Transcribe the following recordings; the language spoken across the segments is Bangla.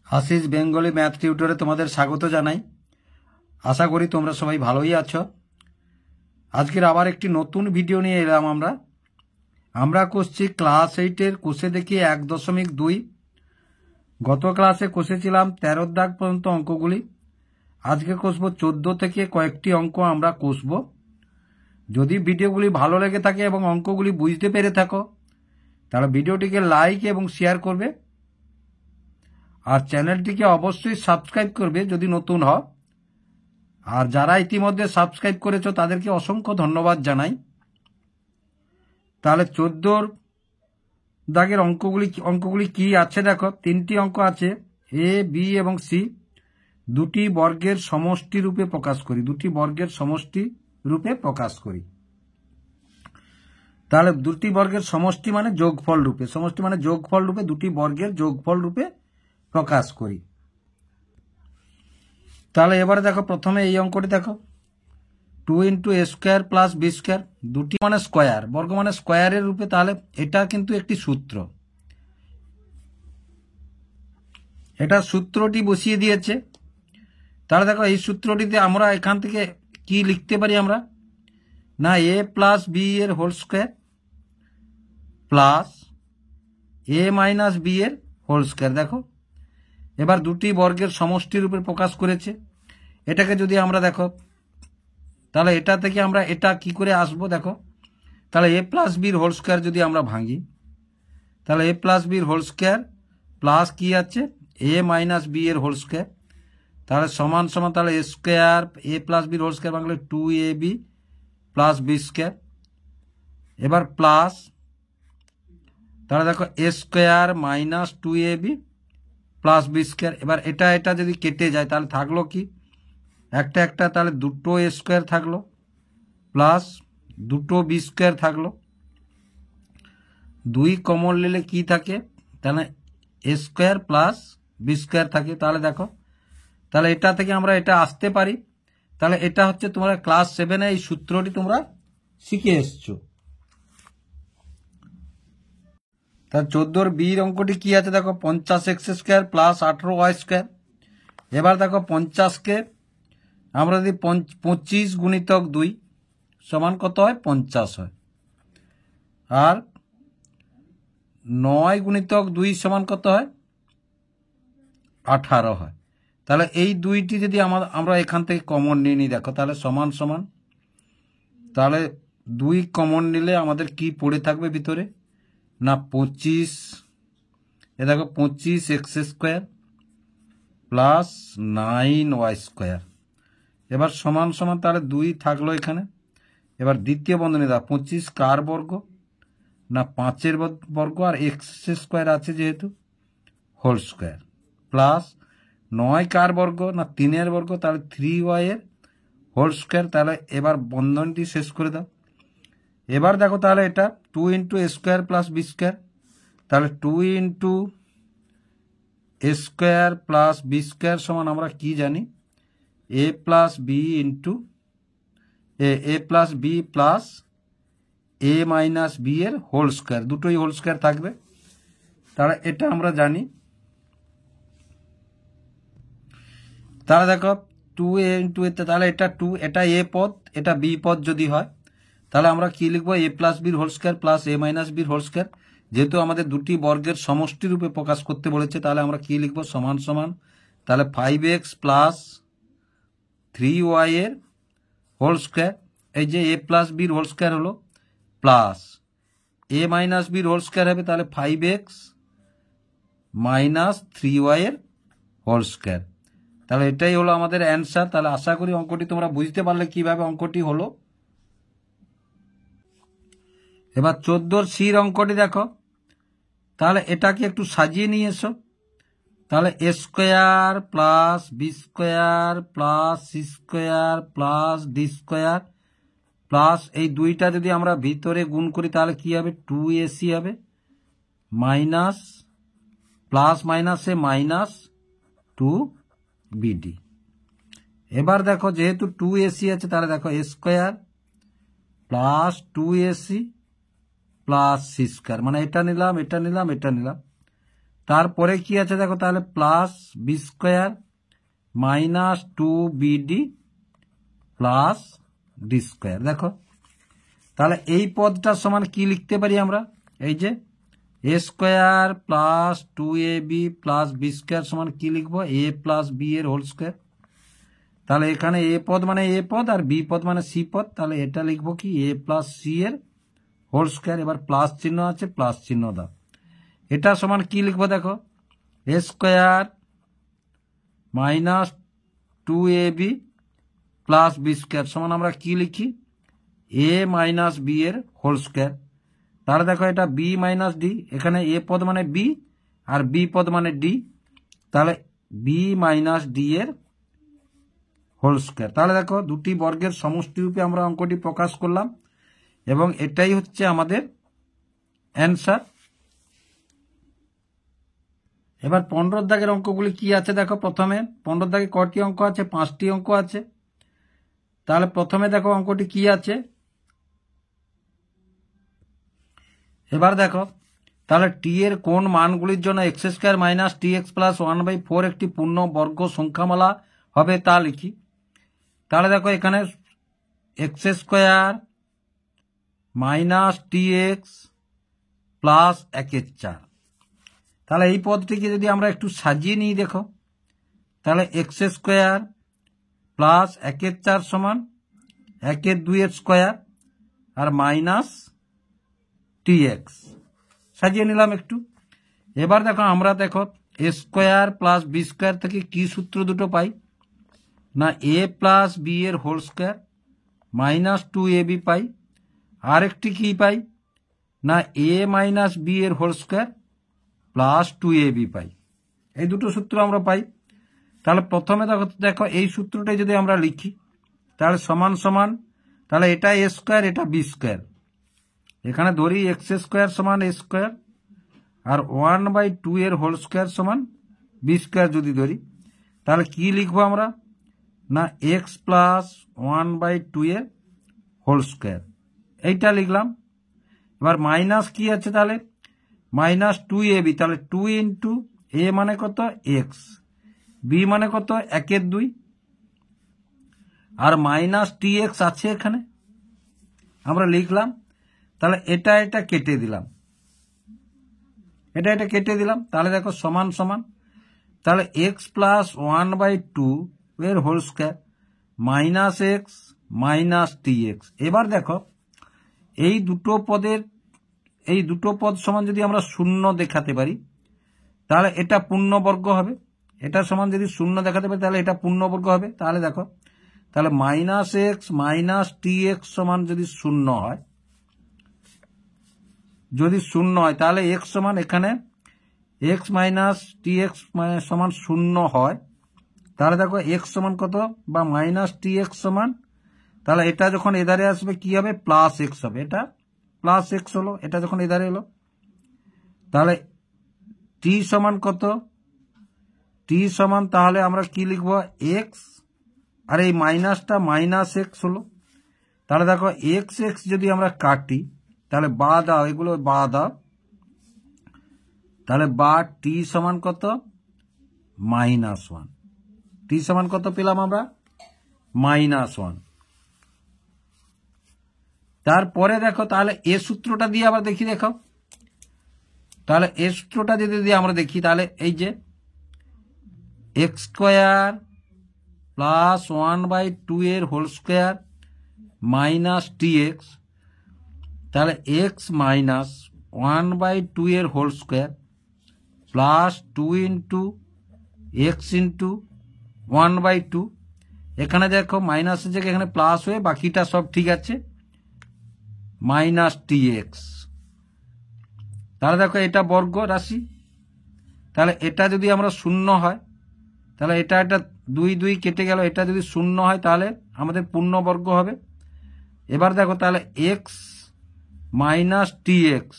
আশিস বেঙ্গলি ম্যাথ টিউটরে তোমাদের স্বাগত জানাই। আশা করি তোমরা সবাই ভালোই আছো। আজকের আবার একটি নতুন ভিডিও নিয়ে এলাম। আমরা করছি ক্লাস 8-এর কোষে দেখি 1.2। গত ক্লাসে কষেছিলাম 13 দাগ পর্যন্ত অঙ্কগুলি। আজকে কষব 14 থেকে কয়েকটি অঙ্ক আমরা কষব। যদি ভিডিওগুলি ভালো লেগে থাকে এবং অঙ্কগুলি বুঝতে পেরে থাকো তাহলে ভিডিওটিকে লাইক এবং শেয়ার করবে, আর চ্যানেলটিকে অবশ্যই সাবস্ক্রাইব করবে যদি নতুন হও। আর যারা ইতিমধ্যে সাবস্ক্রাইব করেছো তাদেরকে অসংখ্য ধন্যবাদ জানাই। তাহলে 14 দাগের অঙ্কগুলি কি আছে দেখো। 3টি অঙ্ক আছে, এ, বি এবং সি। দুটি বর্গের সমষ্টি রূপে প্রকাশ করি। তাহলে দুটি বর্গের সমষ্টি মানে যোগফল রূপে দুটি বর্গের যোগফল রূপে প্রকাশ করি। তাহলে এবারে দেখো, প্রথমে এই অঙ্কটি দেখো, 2 × a² + b²। দুটি মানে স্কোয়ার, বর্গ মানে স্কোয়ারের রূপে। তাহলে এটা কিন্তু একটি সূত্র, এটা সূত্রটি বসিয়ে দিয়েছে। তাহলে দেখো, এই সূত্রটিতে আমরা এখান থেকে কি লিখতে পারি আমরা, না a + b এর whole square plus a - b এর হোল স্কোয়ার। দেখো, এবার দুটি বর্গের সমষ্টির উপর প্রকাশ করেছে। এটাকে যদি আমরা দেখো, তাহলে এটা থেকে আমরা এটা কি করে আসবো দেখো। তাহলে a + b এর হোল স্কোয়ার যদি আমরা ভাঙি, তাহলে a + b এর হোল স্কোয়ার প্লাস কি আছে a - b এর হোল স্কোয়ার। তাহলে সমান সমান, তাহলে a স্কোয়ার a + b এর হোল স্কোয়ার ভাঙলে 2ab + b²। এবার প্লাস, তাহলে দেখো a স্কোয়ার - 2ab + b²। এবার এটা যদি কেটে যায় তাহলে থাকলো কি, একটা, তাহলে দুটো a স্কোয়ার থাকলো প্লাস দুটো b² থাকলো। 2 কমন নিলে কি থাকে, তাহলে a স্কোয়ার + b² থাকে। তাহলে দেখো, তাহলে এটা থেকে আমরা এটা আসতে পারি। তাহলে এটা হচ্ছে তোমরা ক্লাস 7-এ এই সূত্রটি তোমরা শিখে এসছো। তার 14 বির অঙ্কটি কি আছে দেখো, 50x² + 18y²। এবার দেখো, 50কে আমরা যদি 25 × 2 সমান কত হয়, 50 হয়। আর 9 × 2 সমান কত হয়, 18 হয়। তাহলে এই দুইটি যদি আমরা এখান থেকে কমন নিয়ে নিই দেখো, তাহলে সমান সমান, তাহলে 2 কমন নিলে আমাদের কি পড়ে থাকবে ভিতরে, না 25, এ দেখো 25x² + 9y²। এবার সমান সমান, তাহলে 2 থাকলো এখানে। এবার দ্বিতীয় বন্ধনী দাও, 25 কার বর্গ, না 5-এর বর্গ, আর x² আছে যেহেতু হোল স্কোয়ার, প্লাস 9 কার বর্গ, না 3-এর বর্গ, তাহলে 3y এর হোল স্কোয়ার। তাহলে এবার বন্ধনটি শেষ করে দাও। এবার দেখো, তাহলে এটা 2 × a² + b²। তাহলে 2 × a² + b² সমান আমরা কি জানি, a + b plus a - b এর হোল স্কোয়ার, দুটোই হোল স্কোয়ার থাকবে। তাহলে এটা আমরা জানি। তাহলে দেখো, 2a × a, তাহলে এটা 2, এটা a পদ, এটা b পদ যদি হয় তাহলে আমরা কি লিখবো, a + b এর whole square plus a - b এর হোল স্কোয়ার। যেহেতু আমাদের দুটি বর্গের সমষ্টি রূপে প্রকাশ করতে বলেছে, তাহলে আমরা কি লিখবো, সমান সমান, তাহলে 5x + 3y এর হোল স্কোয়ার। এই যে a + b এর হোল স্কোয়ার হলো, প্লাস a - b এর হোল স্কোয়ার হবে, তাহলে 5x - 3y এর হোল স্কোয়ার। তাহলে এটাই হলো আমাদের অ্যান্সার। তাহলে আশা করি অঙ্কটি তোমরা বুঝতে পারলে কিভাবে অঙ্কটি হলো। এবার 14 সির অঙ্কটি দেখো। তাহলে এটাকে একটু সাজিয়ে নিয়ে এসো। তাহলে a² + b² + c² + d² plus এই দুইটা যদি আমরা ভিতরে গুণ করি তাহলে কি হবে, 2ac হবে, মাইনাস প্লাস মাইনাসে -2bd। এবার দেখো, যেহেতু 2ac আছে তাহলে দেখো a² + 2ac + c², মানে এটা নিলাম, এটা নিলাম, এটা নিলাম। তারপরে কি আছে দেখো, তাহলে plus B square minus 2bd plus d square. দেখো তাহলে এই পদটার সমান কি লিখতে পারি আমরা, এই যে A square plus 2ab plus B square সমান কি লিখবো, এ প্লাস বি এর হোল স্কোয়ার। তাহলে এখানে এ পদ মানে এ পদ আর বি পদ মানে সি পদ, তাহলে এটা লিখবো কি এ প্লাস সি এর হোল স্কোয়ার। এবার প্লাস চিহ্ন আছে, প্লাস চিহ্ন দাও। এটা সমান কি লিখবো দেখো, a square minus 2ab plus B square সমান আমরা কি লিখি, এ মাইনাস বি এর হোল স্কোয়ার। তাহলে দেখো এটা বি মাইনাস ডি, এখানে এ পদ মানে বি আর বি পদ মানে ডি, তাহলে বি মাইনাস ডি এর হোল স্কোয়ার। তাহলে দেখো দুটি বর্গের সমষ্টি রূপে আমরা অঙ্কটি প্রকাশ করলাম এবং এটাই হচ্ছে আমাদের অ্যান্সার। এবার 15 দাগের অঙ্কগুলি কি আছে দেখো, প্রথমে 15 দাগে কটি অঙ্ক আছে, 5টি অঙ্ক আছে। তাহলে প্রথমে দেখো অঙ্কটি কি আছে, এবার দেখো তাহলে টি এর কোন মানগুলির জন্য x square minus T X plus 1/4 একটি পূর্ণ বর্গ সংখ্যামালা হবে তা লিখি। তাহলে দেখো এখানে x square minus T X plus 1/4, তাহলে এই পদটিকে যদি আমরা একটু সাজিয়ে নিই দেখো, তাহলে এক্স স্কোয়ার প্লাস 1/4 সমান 1/2 এর স্কোয়ার আর মাইনাস টি এক্স সাজিয়ে নিলাম একটু। এবার দেখো আমরা দেখো a square plus B square থেকে কি সূত্র দুটো পাই না, এ প্লাস বি এর হোল স্কোয়ার মাইনাস 2ab পাই, আর একটি কি পাই না এ মাইনাস বি এর হোল স্কোয়ার প্লাস 2ab পাই। এই দুটো সূত্র আমরা পাই। তাহলে প্রথমে দেখো এই সূত্রটাই যদি আমরা লিখি, তাহলে সমান সমান, তাহলে এটা এ স্কোয়ার এটা বি স্কোয়ার, এখানে ধরি এক্স স্কোয়ার সমান এ স্কোয়ার আর 1/2 এর হোল স্কোয়ার সমান বি স্কোয়ার যদি ধরি, তাহলে কি লিখবো আমরা না এক্স প্লাস 1/2 এর হোল স্কোয়ার, এইটা লিখলাম। এবার মাইনাস কি আছে, তাহলে মাইনাস 2ab, তাহলে 2 ইন্টু এ মানে কত এক্স, বি মানে কত 1/2 আর মাইনাস টি এক্স আছে এখানে আমরা লিখলাম। তাহলে এটা এটা কেটে দিলাম, এটা এটা কেটে দিলাম, তাহলে দেখো সমান সমান, তাহলে এক্স প্লাস 1/2 এর whole square minus x minus টি এক্স। এবার দেখো এই দুটো পদ সমান যদি আমরা শূন্য দেখাতে পারি তাহলে এটা পূর্ণবর্গ হবে, এটা সমান যদি শূন্য দেখাতে পারি তাহলে এটা পূর্ণবর্গ হবে। তাহলে দেখো তাহলে minus x minus T X সমান যদি শূন্য হয়, যদি শূন্য হয় তাহলে এক্স সমান এখানে এক্স মাইনাস টি এক্স সমান শূন্য হয়, তাহলে দেখো এক্স সমান কত বা মাইনাস টি এক্স সমান, তাহলে এটা যখন এধারে আসবে কি হবে প্লাস এক্স হবে, এটা প্লাস এক্স হলো, এটা যখন এধারে এলো তাহলে টি সমান কত, টি সমান তাহলে আমরা কি লিখবো এক্স আর এই মাইনাসটা মাইনাস এক্স হলো। তাহলে দেখো এক্স এক্স যদি আমরা কাটি তাহলে বা দাও, এগুলো বা দাও, তাহলে বা টি সমান কত -1, টি সমান কত পেলাম আমরা -1। তারপরে দেখো তাহলে এ সূত্রটা দিয়ে আবার দেখি, দেখো তাহলে এ সূত্রটা যদি আমরা দেখি তাহলে এই যে এক্স স্কোয়ার প্লাস 1/2 এর হোল স্কোয়ার মাইনাস টি এক্স, তাহলে এক্স মাইনাস 1/2 এর whole square plus 2 into x into 1/2, এখানে দেখো মাইনাসের জায়গায় এখানে প্লাস হয়ে বাকিটা সব ঠিক আছে মাইনাস টি এক্স। তাহলে দেখো এটা বর্গ রাশি, তাহলে এটা যদি আমরা শূন্য হয় তাহলে এটা 2 কেটে গেল, এটা যদি শূন্য হয় তাহলে আমাদের পূর্ণবর্গ হবে। এবার দেখো তাহলে এক্স মাইনাস টি এক্স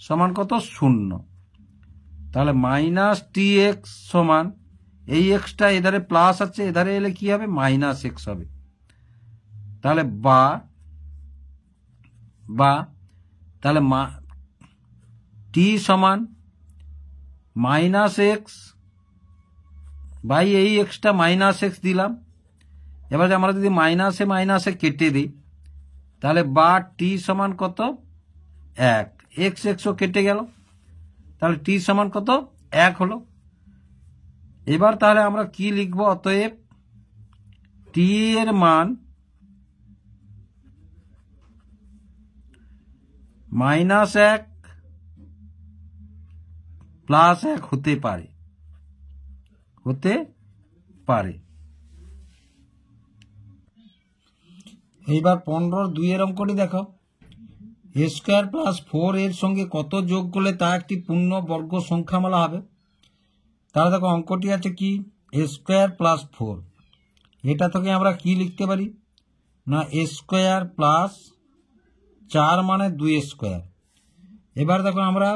সমান কত শূন্য, তাহলে মাইনাস টি এক্স সমান এই এক্সটা এধারে প্লাস আছে, এধারে এলে কি হবে মাইনাস এক্স হবে। তাহলে বা তাহলে টি সমান মাইনাস এক্স বাই এই এক্সটা মাইনাস এক্স দিলাম। এবার আমরা যদি মাইনাসে মাইনাসে কেটে দিই তাহলে বা টি সমান কত 1, এক্স এক্সও কেটে গেল, তাহলে টি সমান কত 1 হলো। এবার তাহলে আমরা কি লিখব, অতএব টি এর মান -1 +1 হতে পারে। এইবার 15-2 এর অঙ্কটি দেখো। a স্কয়ার প্লাস 4 এর সঙ্গে কত যোগ করলে তা একটি পূর্ণ বর্গ সংখ্যামালা হবে। তাহলে দেখো অঙ্কটি আছে কি a স্কয়ার প্লাস 4, এটা থেকে আমরা কি লিখতে পারি না a স্কয়ার প্লাস 4 মানে 2 স্কয়ার। এবার দেখো আমরা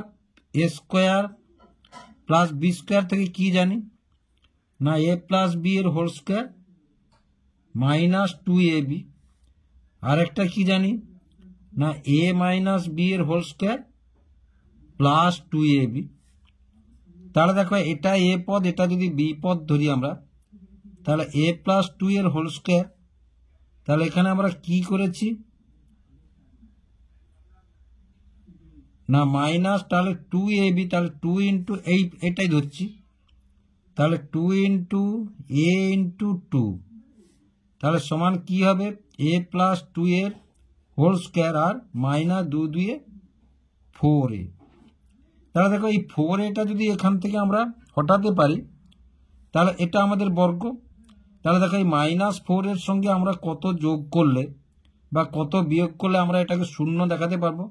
a square plus b square থেকে কি জানি না a প্লাস b এর হোল স্কয়ার মাইনাস 2ab, আর একটা কি জানি না a মাইনাস b এর হোল স্কয়ার প্লাস 2ab। তাহলে দেখো এটা a পদ, এটা যদি b পদ ধরি আমরা, তাহলে a প্লাস 2 এর হোল স্কয়ার। তাহলে এখানে আমরা কি করেছি না মাইনাস, তাহলে 2ab, তাহলে 2 ইন্টু এটাই ধরছি, তাহলে 2 ইন্টু a ইন্টু 2, তাহলে সমান কি হবে a প্লাস 2 এর হোল স্কয়ার আর মাইনাস 2 2 4a। তাহলে দেখো এই 4a যদি এখান থেকে আমরা হটাতে পারি তাহলে এটা আমাদের বর্গ। তাহলে দেখো এই -4 এর সঙ্গে আমরা কত যোগ করলে বা কত বিয়োগ করলে আমরা এটাকে শূন্য দেখাতে পারবো।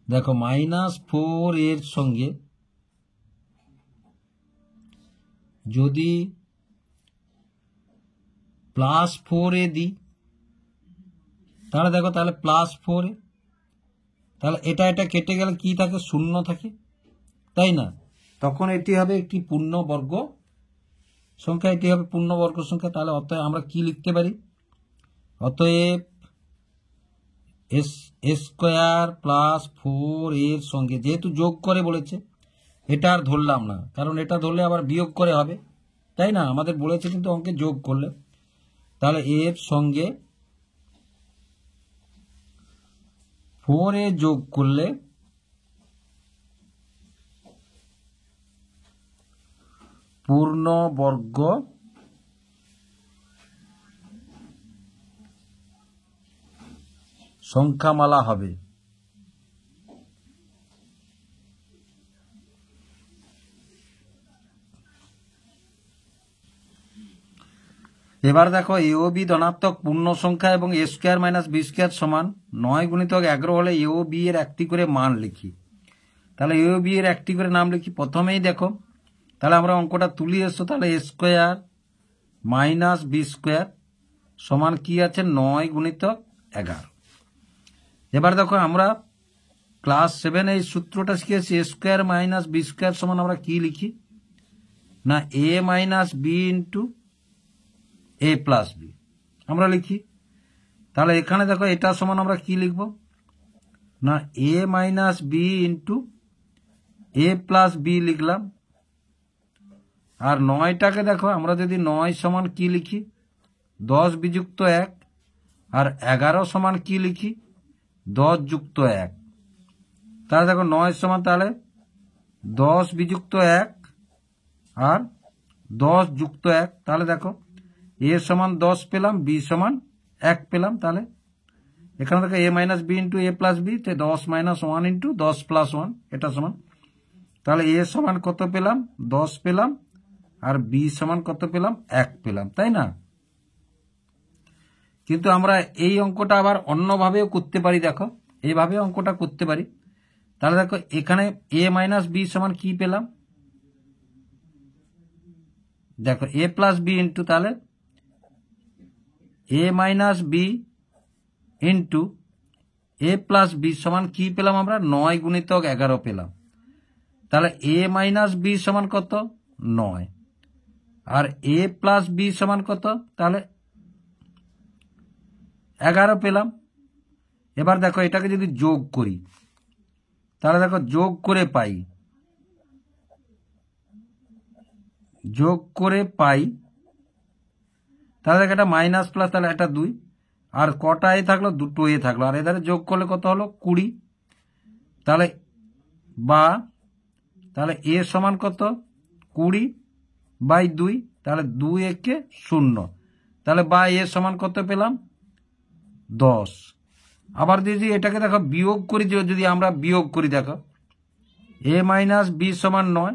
দেখো -4 এর সঙ্গে যদি +4a দিই তাহলে দেখো তাহলে +4a, তাহলে এটা কেটে গেলে কি থাকে শূন্য থাকে, তাই না? তখন এটি হবে একটি পূর্ণবর্গ সংখ্যা, এটি হবে পূর্ণবর্গ সংখ্যা। তাহলে অতএব আমরা কি লিখতে পারি, অতএব a স্কয়ার প্লাস 4 এর সঙ্গে, যেহেতু যোগ করে বলেছে এটা আর ধরলাম না, কারণ এটা ধরলে আবার বিয়োগ করে হবে, তাই না? আমাদের বলেছে কিন্তু অঙ্কে যোগ করলে, তাহলে এর সঙ্গে 4a যোগ করলে পূর্ণবর্গ সংখ্যামালা হবে। এবার দেখো এ ও বি ধনাত্মক পূর্ণ সংখ্যা এবং a square minus b square সমান 9 গুণিতক 11 হলে এ ও বি এর একটি করে মান লিখি। তাহলে এ ও বি এর একটি করে নাম লিখি। প্রথমেই দেখো তাহলে আমরা অঙ্কটা তুলি এসো, তাহলে a square minus b square সমান কি আছে 9 গুণিতক 11। এবার দেখো আমরা ক্লাস 7 এই সূত্রটা শিখেছি, a square minus b square সমান আমরা কি লিখি না a minus b into a plus b আমরা লিখি। তাহলে এখানে দেখো এটা সমান আমরা কি লিখব না a minus b into a plus b লিখলাম। আর 9টাকে দেখো আমরা যদি 9 সমান কি লিখি 10 বিযুক্ত 1, আর 11 সমান কি লিখি 10 যুক্ত 1। তাহলে দেখো 9 সমান তাহলে 10 বিযুক্ত 1 আর 10 যুক্ত 1। তাহলে দেখো a সমান 10 পেলাম, b সমান 1 পেলাম। তাহলে এখানে দেখো a minus b into a plus b, 10 minus 1 into 10 plus 1 এটা সমান। তাহলে a সমান কত পেলাম 10 পেলাম, আর b সমান কত পেলাম 1 পেলাম, তাই না? কিন্তু আমরা এই অঙ্কটা আবার অন্যভাবেও করতে পারি, দেখো এইভাবে অঙ্কটা করতে পারি। তাহলে দেখো এখানে a মাইনাস b সমান কি পেলাম, দেখো a প্লাস b ইন্টু তাহলে a minus b into a plus b সমান কি পেলাম আমরা 9 গুণিতক 11 পেলাম। তাহলে a মাইনাস b সমান কত 9, আর a প্লাস b সমান কত তাহলে 11 পেলাম। এবার দেখো এটাকে যদি যোগ করি তাহলে দেখো যোগ করে পাই যোগ করে পাই, তাহলে একটা মাইনাস প্লাস, তাহলে একটা 2, আর কটা এ থাকলো, দুটো এ থাকলো, আর এধারে যোগ করলে কত হলো 20, তাহলে বা তাহলে এ সমান কত 20/2, তাহলে 2 একে 0, তাহলে বা এ সমান কত পেলাম 10। আবার যদি এটাকে দেখো বিয়োগ করি, যদি আমরা বিয়োগ করি দেখো a মাইনাস বি সমান 9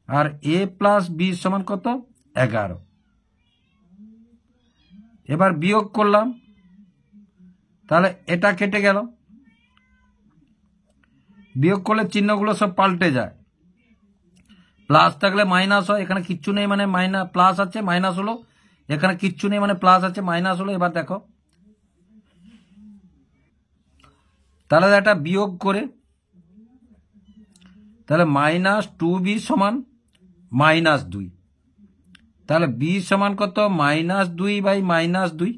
আর a প্লাস বি সমান কত 11। এবার বিয়োগ করলাম, তাহলে এটা কেটে গেল, বিয়োগ করলে চিহ্নগুলো সব পাল্টে যায়, প্লাস থাকলে মাইনাস হয়, এখানে কিচ্ছু নেই মানে মাইনাস প্লাস আছে মাইনাস হলো, এখানে কিচ্ছু নেই মানে প্লাস আছে মাইনাস হলো। এবার দেখো তাহলে এটা বিয়োগ করে, তাহলে মাইনাস 2b সমান -2, তাহলে বি সমান কত -2/-2,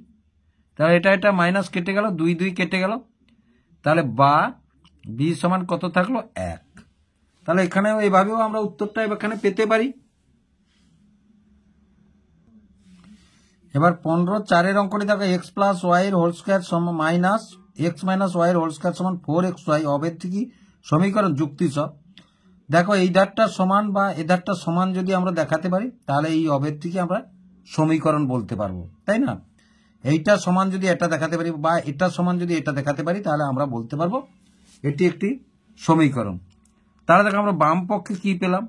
তাহলে এটা মাইনাস কেটে গেল, 2 2 কেটে গেল, তাহলে বা বি সমান কত থাকলো 1। তাহলে এখানেও এইভাবেও আমরা উত্তরটা এখানে পেতে পারি। এবার 15/4 অঙ্কটি দেখো x প্লাস ওয়াই এর হোল স্কয়ার সমান মাইনাস x মাইনাস ওয়াই এর হোল স্কয়ার সমান 4xy অবেদ্রিকী সমীকরণ যুক্তি সহ। দেখো এই ধারটা সমান বা এই ধারটা সমান যদি আমরা দেখাতে পারি, তাহলে এই অবেদ্রিকী আমরা সমীকরণ বলতে পারবো, তাই না? এইটা সমান যদি এটা দেখাতে পারি বা এটা সমান যদি এটা দেখাতে পারি, তাহলে আমরা বলতে পারবো এটি একটি সমীকরণ। তাহলে দেখো আমরা বাম পক্ষে কি পেলাম,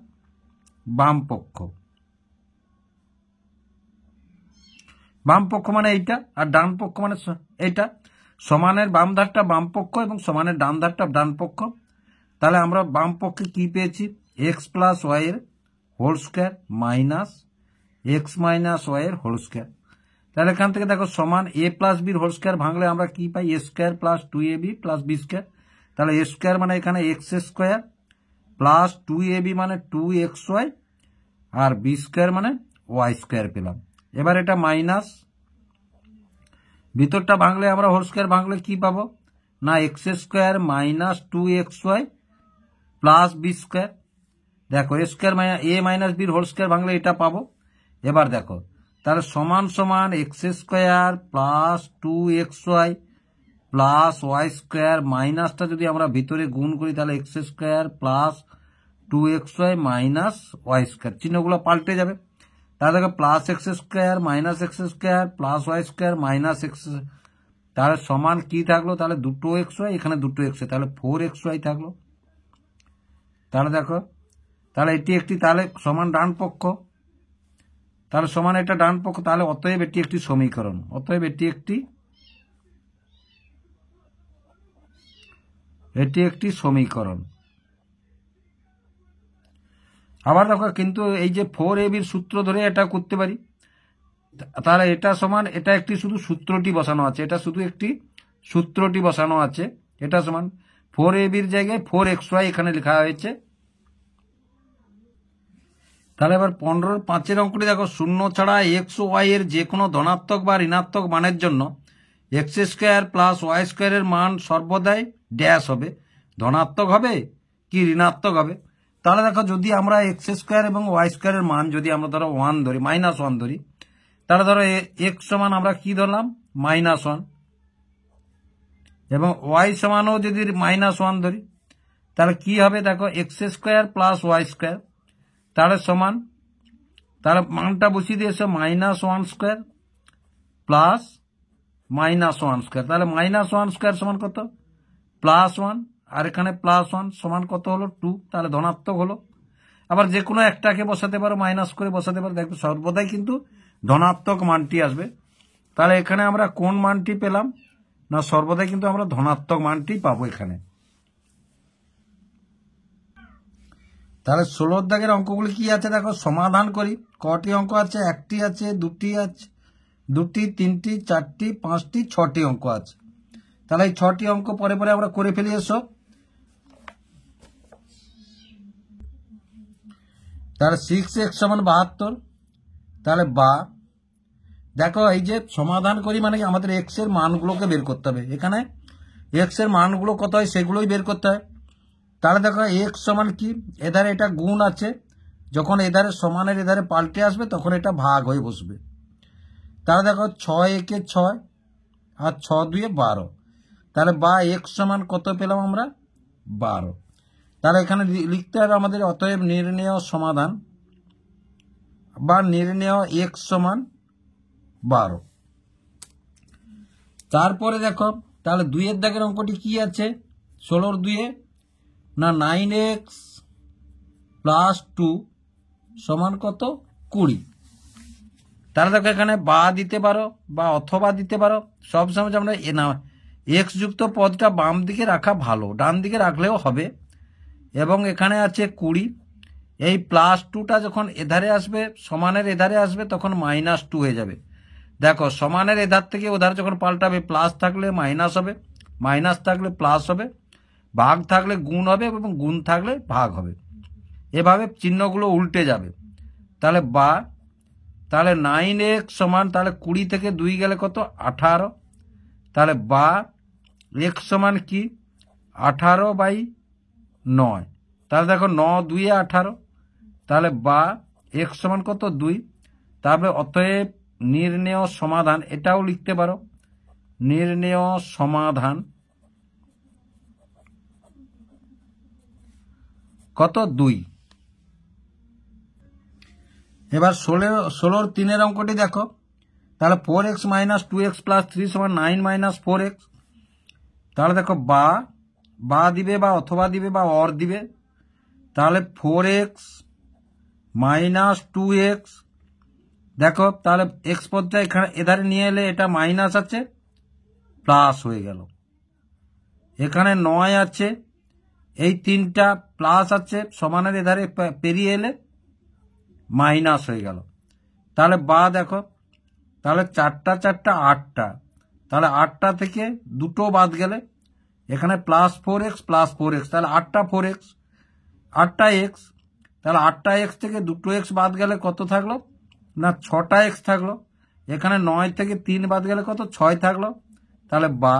বাম পক্ষ মানে এইটা, আর ডান পক্ষ মানে এইটা। সমানের বাম ধারটা বাম পক্ষ এবং সমানের ডান ধারটা ডান পক্ষ। তাহলে আমরা বাম পক্ষে কি পেয়েছি, এক্স প্লাস ওয়াই এর whole square minus x minus y এর হোল স্কয়ার। তাহলে এখান থেকে দেখো সমান এ প্লাস বির হোল স্কয়ার ভাঙলে আমরা কি পাই, A square plus 2ab plus B square. তাহলে এ স্কয়ার মানে এখানে এক্স স্কয়ার প্লাস 2ab মানে 2xy আর বি স্কয়ার মানে ওয়াই স্কয়ার পেলাম। এবার এটা মাইনাস, ভিতরটা ভাঙলে আমরা হোল স্কয়ার ভাঙলে কি পাবো না, x square minus 2xy plus B square. দেখো এ স্কয়ার এ মাইনাস বির হোল স্কয়ার ভাঙলে এটা পাবো। এবার দেখো তাহলে সমান সমান x square plus 2xy plus y square, মাইনাসটা যদি আমরা ভিতরে গুণ করি তাহলে x square plus 2xy minus y square, চিহ্নগুলো পাল্টে যাবে। তাহলে দেখো plus x square minus x square plus y square minus x, তাহলে সমান কি থাকলো, তাহলে দুটো xy এখানে দুটো xy, তাহলে 4xy থাকলো। তাহলে দেখো তাহলে এটি একটি, তাহলে সমান ডান পক্ষ, তাহলে সমান এটা ডান পক্ষ, তাহলে অতএব এটি একটি সমীকরণ, অতএব এটি একটি সমীকরণ। আবার দেখো কিন্তু এই যে 4ab এর সূত্র ধরে এটা করতে পারি, তাহলে এটা সমান, এটা একটি শুধু সূত্রটি বসানো আছে, এটা শুধু একটি সূত্রটি বসানো আছে, এটা সমান 4ab এর জায়গায় 4xy এখানে লেখা হয়েছে। তাহলে এবার 15/5 অঙ্কটি দেখো, শূন্য ছাড়া এক্স ও ওয়াই এর যে কোনো ধনাত্মক বা ঋণাত্মক মানের জন্য এক্স স্কয়ার প্লাস ওয়াই স্কয়ারের মান সর্বদাই ড্যাশ হবে, ধনাত্মক হবে কি ঋণাত্মক হবে। তাহলে দেখো যদি আমরা এক্স স্কয়ার এবং ওয়াই স্কয়ারের মান যদি আমরা ধরো 1 ধরি, -1 ধরি, তাহলে ধরো এক্স সমান আমরা কি ধরলাম -1 এবং ওয়াই সমানও যদি -1 ধরি, তাহলে কি হবে দেখো x square plus y square, তাহলে সমান, তাহলে মানটা বসিয়ে দিয়েছে -1 স্কয়ার প্লাস -1 স্কয়ার, তাহলে -1 স্কয়ার সমান কত +1, আর এখানে +1 সমান কত হলো 2, তাহলে ধনাত্মক হলো। আবার যে কোনো একটাকে বসাতে পারো, মাইনাস করে বসাতে পারো, দেখো সর্বদাই কিন্তু ধনাত্মক মানটি আসবে। তাহলে এখানে আমরা কোন মানটি পেলাম না, সর্বদাই কিন্তু আমরা ধনাত্মক মানটি পাবো এখানে। তাহলে 16 দাগের অঙ্কগুলি কি আছে দেখো, সমাধান করি। কটি অঙ্ক আছে, একটি আছে, দুটি আছে, দুটি, তিনটি, চারটি, পাঁচটি, 6টি অঙ্ক আছে। তাহলে এই 6টি অঙ্ক পরে পরে আমরা করে ফেলি এসো। তাহলে 6x সমান 72, তাহলে বা দেখো এই যে সমাধান করি মানে আমাদের এক্স এর মানগুলোকে বের করতে হবে, এখানে এক্স এর মানগুলো কত হয় সেগুলোই বের করতে হয়। তাহলে দেখো এক্স সমান কি, এধারে এটা গুণ আছে, যখন এধারে সমানের এধারে পাল্টে আসবে তখন এটা ভাগ হয়ে বসবে। তাহলে দেখো 6 একে 6 আর 6 দুয়ে 12, তাহলে বা x সমান কত পেলাম আমরা? 12। তাহলে এখানে লিখতে হবে আমাদের অতএব নির্ণেয় সমাধান বা নির্ণেয় x সমান 12। তারপরে দেখো তাহলে 2 দাগের অঙ্কটি কি আছে? 16 2 না 9x প্লাস 2 সমান কত? 20। তাহলে দেখো এখানে বা দিতে পারো বা অথবা দিতে পারো। সবসময় আমরা এক্স যুক্ত পদটা বাম দিকে রাখা ভালো, ডান দিকে রাখলেও হবে। এবং এখানে আছে 20, এই প্লাস 2টা যখন এধারে আসবে সমানের এধারে আসবে তখন -2 হয়ে যাবে। দেখো সমানের এধার থেকে ওধার যখন পাল্টাবে প্লাস থাকলে মাইনাস হবে, মাইনাস থাকলে প্লাস হবে, ভাগ থাকলে গুণ হবে এবং গুণ থাকলে ভাগ হবে। এভাবে চিহ্নগুলো উল্টে যাবে। তাহলে বা তাহলে 9x সমান তাহলে 20 থেকে 2 গেলে কত? 18। তাহলে বা x সমান কি? 18/9। তাহলে দেখো 9 2 18, তাহলে বা x সমান কত? 2। তারপরে অতএব নির্ণেয় সমাধান, এটাও লিখতে পারো নির্ণেয় সমাধান কত? 2। এবার 16 3 অঙ্কটি দেখো। তাহলে 4x - 2x + 3 সমান 9 - 4x। তাহলে দেখো বা দিবে বা অথবা দিবে বা অর দিবে। তাহলে 4x - 2x, দেখো তাহলে এক্স পদটা এখানে এধারে নিয়ে এলে এটা মাইনাস আছে প্লাস হয়ে গেল। এখানে 9 আছে, এই 3টা প্লাস আছে সমানের এধারে পেরিয়ে এলে মাইনাস হয়ে গেল। তাহলে বা দেখো তাহলে 4টা 4টা 8টা, তাহলে 8টা থেকে 2টো বাদ গেলে এখানে +4x + 4x, তাহলে 8টা 4x 8টা x, তাহলে 8টা x থেকে 2টো x বাদ গেলে কত থাকলো? না 6টা x থাকলো। এখানে 9 থেকে 3 বাদ গেলে কত? 6 থাকলো। তাহলে বা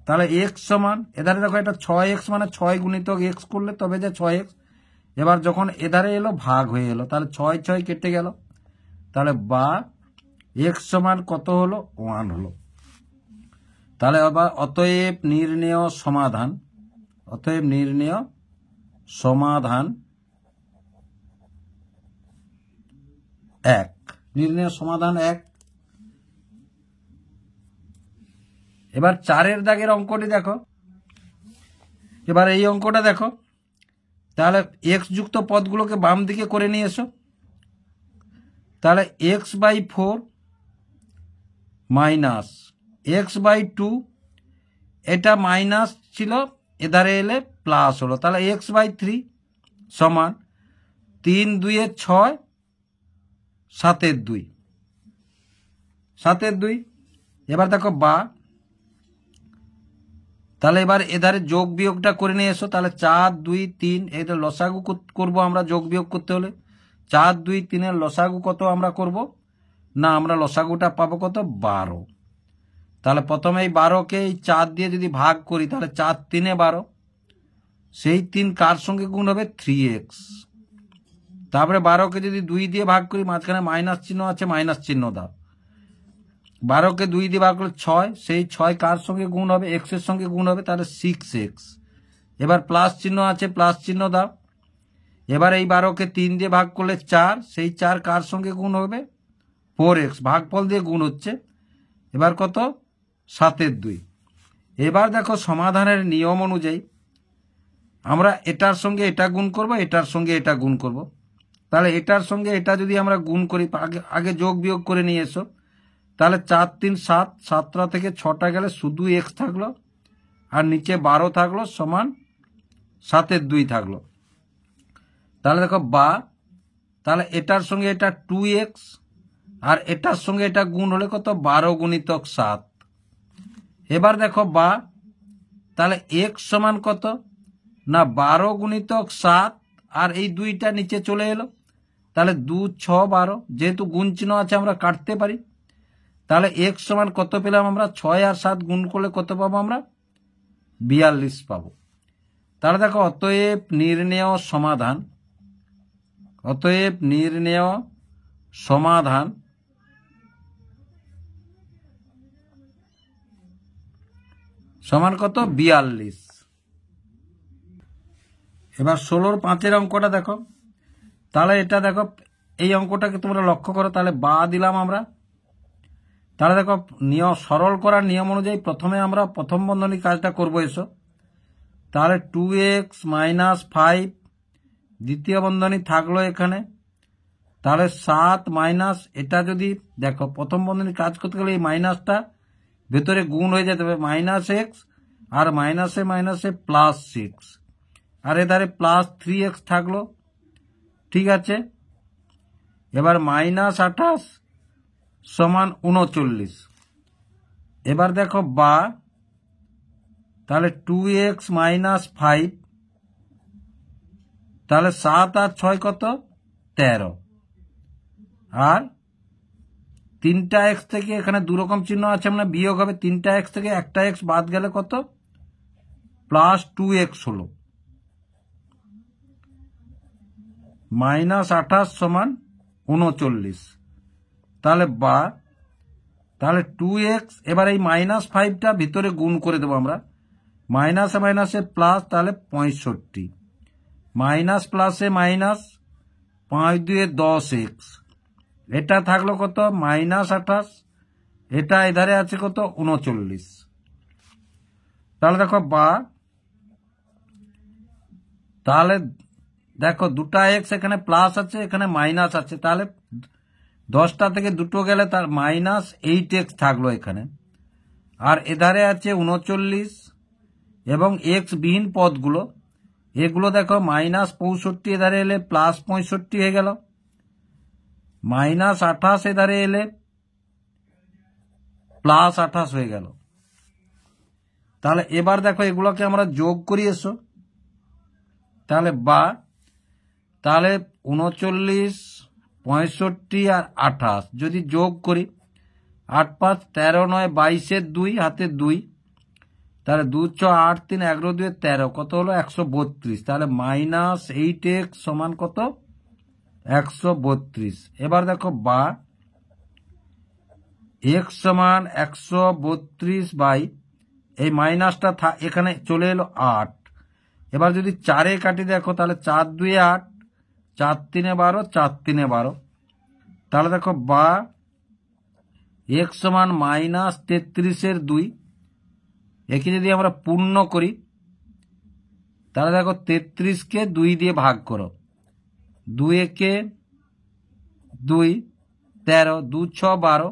তাহলে x সমান এধারে দেখো এটা 6x মানে 6 গুণিতক x করলে তবে যে 6x। এবার যখন এধারে এলো ভাগ হয়ে এলো, তাহলে 6 6 কেটে গেল। তাহলে বা x সমান কত হলো? 1 হলো। তাহলে আবার অতএব নির্ণেয় সমাধান, অতএব নির্ণেয় সমাধান 1, নির্ণেয় সমাধান 1। এবার 4 দাগের অঙ্কটি দেখো। এবার এই অঙ্কটা দেখো, তাহলে এক্স যুক্ত পদগুলোকে বাম দিকে করে নিয়ে এসো। তাহলে x/4 মাইনাস x/2, এটা মাইনাস ছিল এধারে এলে প্লাস হলো, তাহলে x/3 সমান 3 2 6 7 2 7 2। এবার দেখো বা তাহলে এবার এধারে যোগ বিয়োগটা করে নিয়ে এসো। তাহলে 4 2 3, এটা লসাগু করবো আমরা যোগ বিয়োগ করতে হলে। 4 2 3 লসাগু কত আমরা করব? না আমরা লসাগুটা পাবো কত? 12। তাহলে প্রথমে এই 12কে এই 4 দিয়ে যদি ভাগ করি তাহলে 4 3 12, সেই 3 কার সঙ্গে গুণ হবে? 3x। তারপরে 12কে যদি 2 দিয়ে ভাগ করি, মাঝখানে মাইনাস চিহ্ন আছে, মাইনাস চিহ্ন দাও। 12কে 2 দিয়ে ভাগ করলে 6, সেই 6 কার সঙ্গে গুণ হবে? x এর সঙ্গে গুণ হবে, তাহলে 6x। এবার প্লাস চিহ্ন আছে, প্লাস চিহ্ন দাও। এবার এই 12কে 3 দিয়ে ভাগ করলে 4, সেই 4 কার সঙ্গে গুণ হবে? 4x, ভাগফল দিয়ে গুণ হচ্ছে। এবার কত? 7 2। এবার দেখো সমাধানের নিয়ম অনুযায়ী আমরা এটার সঙ্গে এটা গুণ করব, এটার সঙ্গে এটা গুণ করব। তাহলে এটার সঙ্গে এটা যদি আমরা গুণ করি, আগে যোগ বিয়োগ করে নিয়ে এসো। তাহলে 4 3 7, 7টা থেকে 6টা গেলে শুধু x থাকলো আর নিচে 12 থাকলো সমান 7 2 থাকলো। তাহলে দেখো বা তাহলে এটার সঙ্গে এটা 2x আর এটার সঙ্গে এটা গুণ হলে কত? 12 গুণিতক 7। এবার দেখো বা তাহলে x সমান কত? না 12 গুণিতক 7 আর এই 2টা নিচে চলে এলো, তাহলে 2 6 12, যেহেতু গুণ চিহ্ন আছে আমরা কাটতে পারি। তাহলে x সমান কত পেলাম আমরা? 6 আর 7 গুণ করলে কত পাবো আমরা? 42 পাবো। তাহলে দেখো অতএব নির্ণেয় সমাধান, অতএব নির্ণেয় সমাধান সমান কত 42। এবার 16-র 5-এর অঙ্কটা দেখো। তাহলে এটা দেখো, এই অঙ্কটাকে তোমরা লক্ষ্য করো। তাহলে বা দিলাম আমরা। তাহলে দেখো নিয়ম সরল করার নিয়ম অনুযায়ী প্রথমে আমরা প্রথম বন্ধনী কাজটা করবো। এসো তাহলে 2x - 5 দ্বিতীয় বন্ধনী থাকলো এখানে। তাহলে 7 মাইনাস এটা যদি দেখো প্রথম বন্ধনী কাজ করতে গেলে এই মাইনাসটা ভেতরে গুণ হয়ে যেতে হবে, -x আর মাইনাসে মাইনাসে +6 আর এধারে +3x থাকলো। ঠিক আছে, এবার -28 সমান 39। এবার দেখো বা তাহলে 2x - 5 তাহলে 7 আর 6 কত 13 আর 3টা x থেকে এখানে দুরকম চিহ্ন আছে মানে বিয়োগ হবে। 3টা x থেকে একটা x বাদ গেলে কত +2x হলো। -28 সমান 39। তাহলে বা তাহলে 2x এবার এই -5টা ভিতরে গুণ করে দেবো আমরা। মাইনাসে মাইনাসে প্লাস তাহলে 65 মাইনাস প্লাসে মাইনাস 5 2 10x এটা থাকলো কত -28। এটা এধারে আছে কত 39। তাহলে দেখো বা তাহলে দেখো দুটা x এখানে প্লাস আছে এখানে মাইনাস আছে। তাহলে 10টা থেকে দুটো গেলে তার -8x থাকলো এখানে। আর এধারে আছে 39 এবং x বিহীন পদগুলো এগুলো দেখো -65 এধারে এলে +65 হয়ে গেল। -28 এধারে এলে +28 হয়ে গেল। তাহলে এবার দেখো এগুলোকে আমরা যোগ করি। এসো তাহলে বা তাহলে 39 65 আর 28 যদি যোগ করি 8 5 13 9 22 2 হাতে 2 তাহলে 2 6 8 3 11 2 13 কত হলো 132। তাহলে -8x সমান কত 132। এবার দেখো বা x সমান 132 বাই এই মাইনাসটা এখানে চলে এলো 8। এবার যদি 4-এ কাটি দেখো তাহলে 4 2 8 4 3 12 4 3 12। তাহলে দেখো বা x সমান -33 2। একে যদি আমরা পূর্ণ করি তাহলে দেখো 33কে 2 দিয়ে ভাগ করো। 2 একে 2 13 2 6 12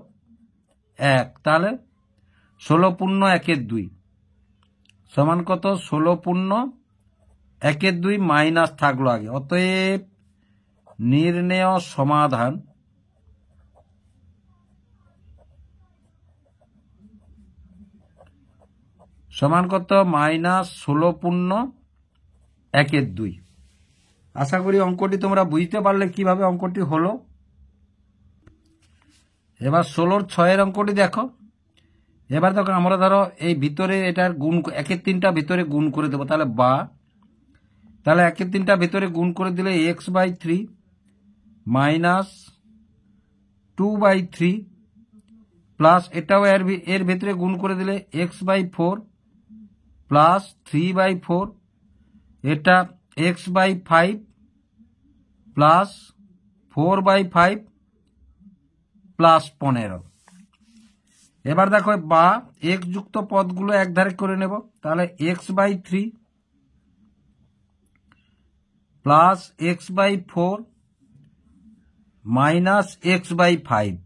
1 তাহলে 16 পূর্ণ 1 2 সমান কত 16 পূর্ণ 1 2 মাইনাস থাকলো আগে। অতএব নির্ণেয় সমাধান সমান কত -16 পূর্ণ 1 2। আশা করি অঙ্কটি তোমরা বুঝতে পারলে কিভাবে অঙ্কটি হলো। এবার 16-র 6-এর অঙ্কটি দেখো। এবার দেখো আমরা ধরো এই ভিতরে এটার গুণ 1 3টা ভিতরে গুণ করে দেবো। তাহলে বা তাহলে 1 3টা ভিতরে গুণ করে দিলে x/3 মাইনাস 2/3 প্লাস এটাও এর ভিতরে গুণ করে দিলে x/4 প্লাস 3/4 এটা x/5 প্লাস 4/5 প্লাস 15। এবার দেখো বা x যুক্ত পদগুলো একধারে করে নেব। তাহলে x/3 plus x/4 minus x/5।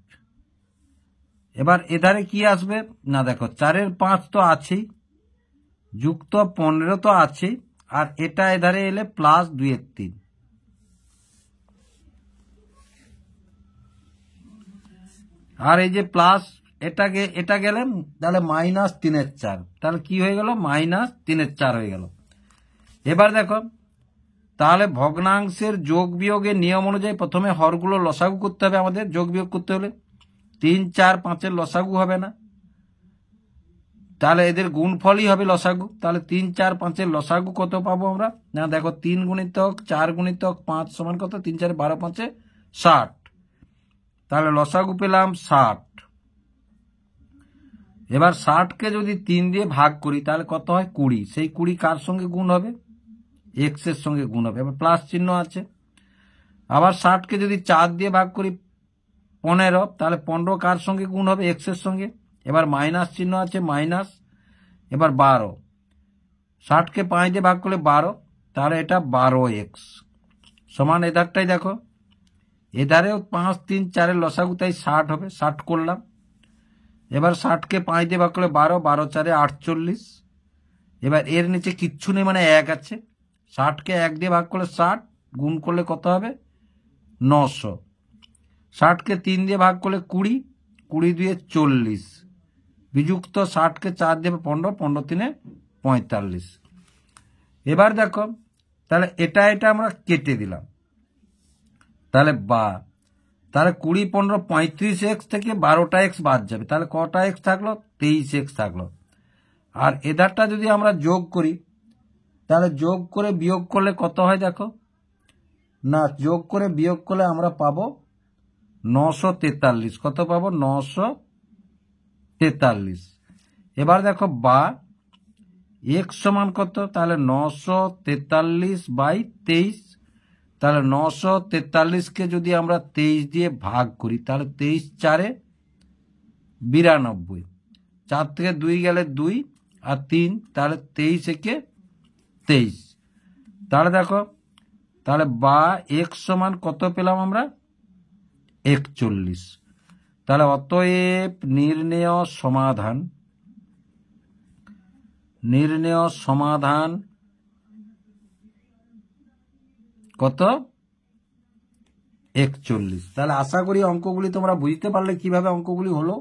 এবার এধারে কি আসবে না দেখো 4-এর 5 তো আছেই যুক্ত 15 তো আছে আর এটা এধারে এলে প্লাস 2-এর 3। আর এই যে প্লাস এটা গেলে তাহলে -3-এর 4 তাহলে কি হয়ে গেল -3-এর 4 হয়ে গেল। এবার দেখো তাহলে ভগ্নাংশের যোগ বিয়োগের নিয়ম অনুযায়ী প্রথমে হরগুলো লসাগু করতে হবে। আমাদের যোগ বিয়োগ করতে হলে 3 4 5-এর লসাগু হবে না। তাহলে এদের গুণফলই হবে লসাগু। তাহলে 3, 4, 5 লসাগু কত পাবো আমরা? না দেখো 3 গুণিতক 4 গুণিতক 5 সমান কত? 3, 4, 12, 5, 60। তাহলে লসাগু পেলাম 60। এবার 60কে যদি 3 দিয়ে ভাগ করি তাহলে কত হয়? 20। সেই 20 কার সঙ্গে গুণ হবে? এক্স এর সঙ্গে গুণ হবে। এবার প্লাস চিহ্ন আছে। আবার 60কে যদি 4 দিয়ে ভাগ করি 15, তাহলে 15 কার সঙ্গে গুণ হবে? এক্স এর সঙ্গে। এবার মাইনাস চিহ্ন আছে, মাইনাস। এবার 12, 60কে 5 দিয়ে ভাগ করলে 12, তাহলে এটা 12x সমান এধারটাই দেখো, এধারেও 5, 3, 4 লসাগু, তাই 60 হবে। 60 করলাম। এবার 60কে 5 দিয়ে ভাগ করলে 12, 12, 4, 48। এবার এর নিচে কিচ্ছু নেই, মানে 1 আছে। 60কে 1 দিয়ে ভাগ করলে 60, গুণ করলে কত হবে? 900। 60কে 3 দিয়ে ভাগ করলে 20, 20 দিয়ে 40, বিযুক্ত 60কে 4 দিয়ে 15, 15 3 45। এবার দেখো, তাহলে এটা আমরা কেটে দিলাম। তাহলে তাহলে 20, 15, 35x থেকে 12টা x বাদ যাবে। তাহলে কটা x থাকলো? 23x থাকলো। আর এধারটা যদি আমরা যোগ করি, তাহলে যোগ করে বিয়োগ করলে কত হয় দেখো? না, যোগ করে বিয়োগ করলে আমরা পাবো 943। কত পাবো? 943। এবার দেখো x সমান কত? তাহলে 943/23। তাহলে 943কে যদি আমরা 23 দিয়ে ভাগ করি, তাহলে 23, 4, 92। 4 থেকে 2 গেলে 2 আর 3, তাহলে 23 একে 23। তাহলে দেখো, তাহলে x সমান কত পেলাম আমরা? 41। তাহলে অতএব নির্ণেয় সমাধান কত? 41। তাহলে আশা করি অঙ্কগুলি তোমরা বুঝতে পারলে কিভাবে অঙ্কগুলি হলো।